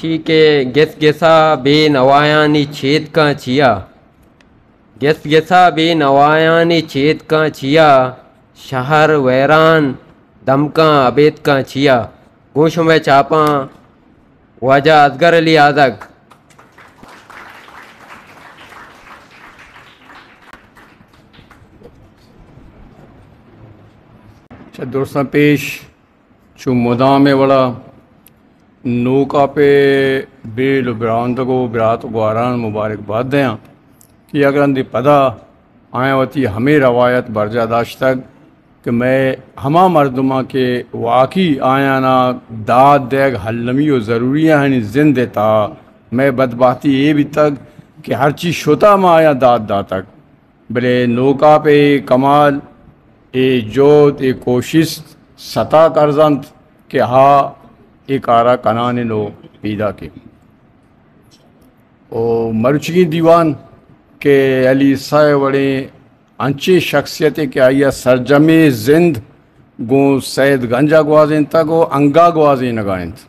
पेशी के गेस गेसा बे नवायानी छेद का छिया गेस गेसा बे नवायानी छेद का छिया शहर वैरान दमका अबेद का छिया गोश में चापा वाजा असगर अली आदक। दोस्तों पेश चु मुदाम वड़ा नौका पे बेल ब्रांद को बिरात गुआरान मुबारकबाद दें कि अगर पदा आया होती हमें रवायत बरजादाश तक कि मैं हमा मरदमा के वाकई आया ना दाद देग हल्लमी और ज़रूरी है जिंद देता मैं बदबाती ये भी तक कि हर चीज़ शोता में आया दाद दा तक भले नौका पे कमाल ए जोत ए कोशिश सता करजंत के हा एक आरा कनाने लो पैदा के ओ मरुचगी दीवान के अली साए वड़े अंचे शख्सियत के आइया सरजमे जिंद गो सैद गंजा गवाजें तक अंगा गवाजें नगाइंत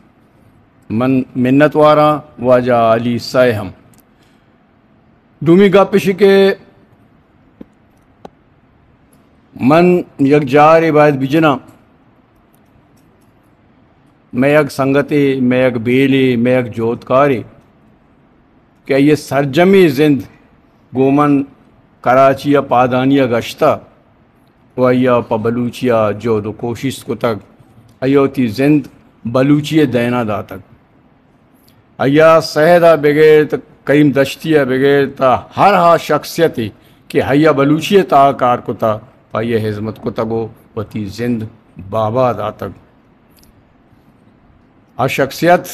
मन मिन्नत वारा वाजा अली साए हम दूमी गा पिश के मन यक जार इबादत बिजना मैं यक संगते मैं यक बेले मैं यक जोतकारे क्या ये सरजमी जिंद गोमन कराचिया पादानिया गश्ता वया पबलूचिया जो दो कोशिश को तक अयोती जिंद बलूचिया दैना दा तक अया सहदा बगैर तक करीम दश्तिया बगैर ता हर हा शख्सियत कि हया बलूचिया ता कार को ता पाइए हिजमत को तगो वती जिंद बाबा दा तक आ शख्सियत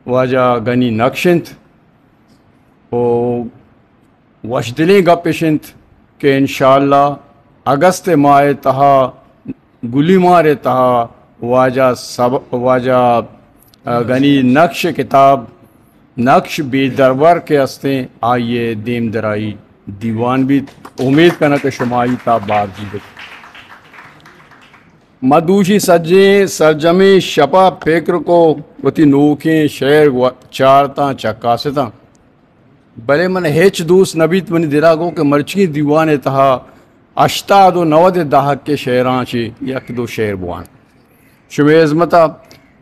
वाजा गनी नक्शिंत ओ वशदिली गपिशिंत के इंशाअल्लाह अगस्त माह तहा गुली मारे तहा वाजा सब वाजा गनी नक्श किताब नक्श बेदरवर के हस्ते आइए देम दराई दीवान भी उम्मीद करना कि शुमाई था बार जी मदूशी सज्जे सरजमे शपा फिक्र को वती नोखे शेर चारता चक्कासता भले मन हेच दूस नबीत मनी दिरागो के मर्ची दीवान तहा अश्तादो नवद दहक के शेरां चे यक दो शेर बुआन शुमेज़मता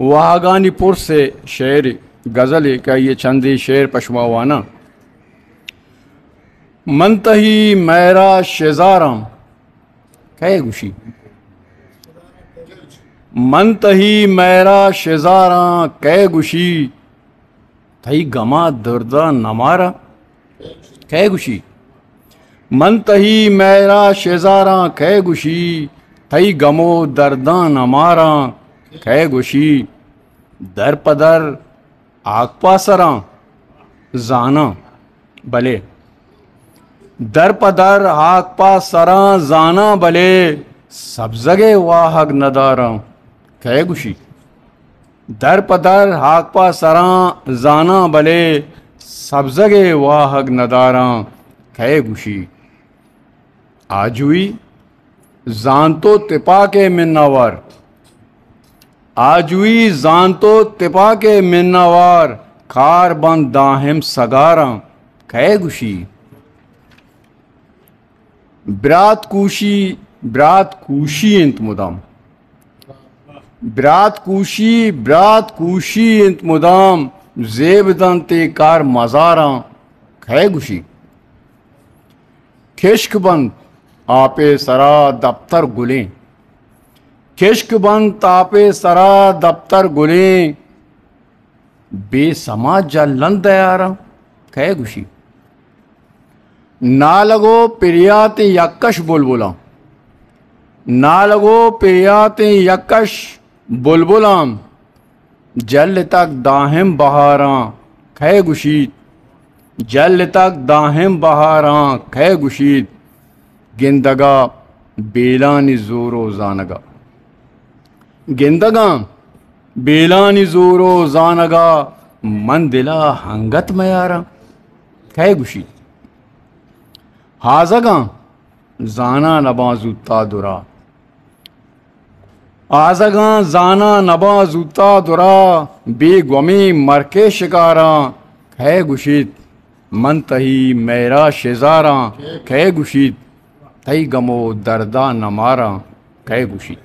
वागानीपुर से शेर गज़ल का ये चंदी शेर पशमावाना मनतही मैरा शेजाराम कहे गुशी मनतही मैरा शेजारा कै गुशी थई गमा दर्दा नमारा कै गुशी मनतही मैरा शेजारा कै गुशी थई गमो दर्दा नमारा कै गुशी दर पदर आकपा सरा जाना भले दर पदर आकपा सरा जाना भले सब जगह वाहक नदारा कै गुशी दर पदर हाकपा सरा जाना भले सब जगह वाहक नदारा कै गुशी आजुई जानतो तिपा के मिन्नावार आजुई जानतो तिपा के मिन्नावार कार बंद दाहिम सगारा कै गुशी ब्रात कूशी इंत मुदाम ब्रात कूशी इंत मुदाम जेबदन ते कार मजारा कै गुशी खिश्क बंद आपे सरा दफ्तर गुलें खिश्क बंद तापे सरा दफ्तर गुलें बेसमा जलन दयारा कै गुशी ना लगो पिरियात यक्कश बुलबुला ना लगो पिरियात यक्कश बुलबुलाम जल तक दाहिम बहारा कै गुशीत जल तक दाहिम बहारा कै गुशीत गिंदगा बेलानी जोरो जानगा गिंदगा बेलानी जोरो जानगा मन दिला हंगत मयारा कै गुशीत हाजगा जाना नबाजुता दुरा आजगा जाना नबाजुता दुरा बेगमी मरके शिकारां खे गुशीत मन तही मेरा शेजारां खे गुशीत तई गमो दर्दा नमारा खे गुशीत।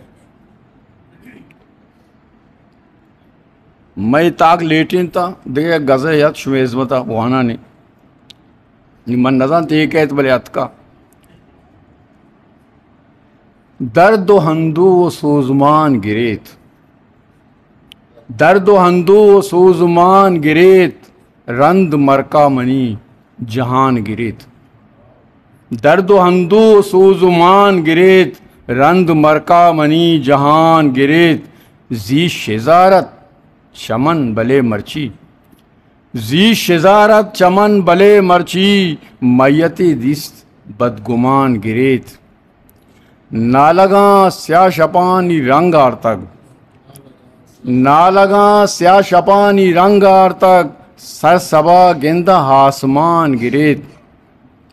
मैं ताक लेटिन था देखे गज़े याद शुमेज़मता वाना ने मन नज़ान ते कहत बले अतका दर्द हंदू सूजमान गिरेत, दर्द हंदू सूजमान गिरेत रंद मरका मनी जहान गिरेत, दर्द हंदू सूजमान गिरेत रंद मरका मनी जहान गिरेत जी शेजारत चमन बले मर्ची, जी शेजारत चमन बले मर्ची मैयती दिस्त बदगुमान गिरेत नालगा स्या शपानी रंग आर्तक, नालगा स्या शपानी रंग आर्तक सर सबा गेंदा आसमान गिरेत,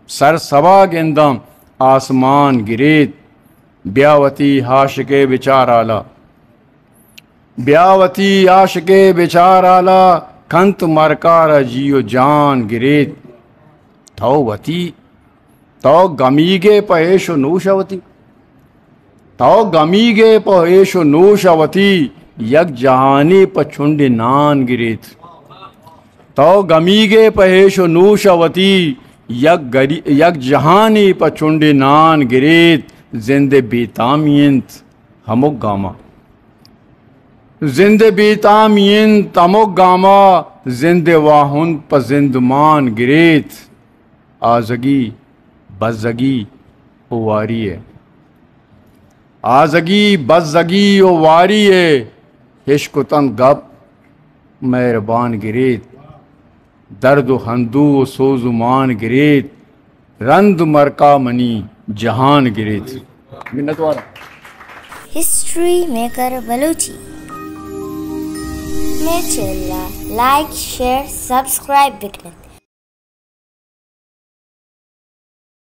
सर सबा गेंदा आसमान गिरेत ब्यावती हाशके विचार आला, ब्यावती आशके विचार आला कंत मरकार जियो जान गिरेत थो वती तो गमीगे पहेशो नूशवती, तो गमीगे पहेशो नूशवती यक जहानी पछुंडे नान गिरेत, तो गमीगे पहेशो नूशवती यक जहानी पछुंडे नान गिरेत जिंदे बेतामियंत हमुक गामा, जिंदे बेतामियन तमुक गामा जिंदे वाहुन पजिंदमान गिरेत आजगी बज़गी ओ वारी है, आजगी बज़गी ओ वारी है इश्क तन गप मेहरबान गिरेत दर्द हंदू सोजुमान गिरेत रंद मरका मनी जहान गिरेत। मिन्नतवार हिस्ट्री मेकर बलूची में चला लाइक शेयर सब्सक्राइब भी करें।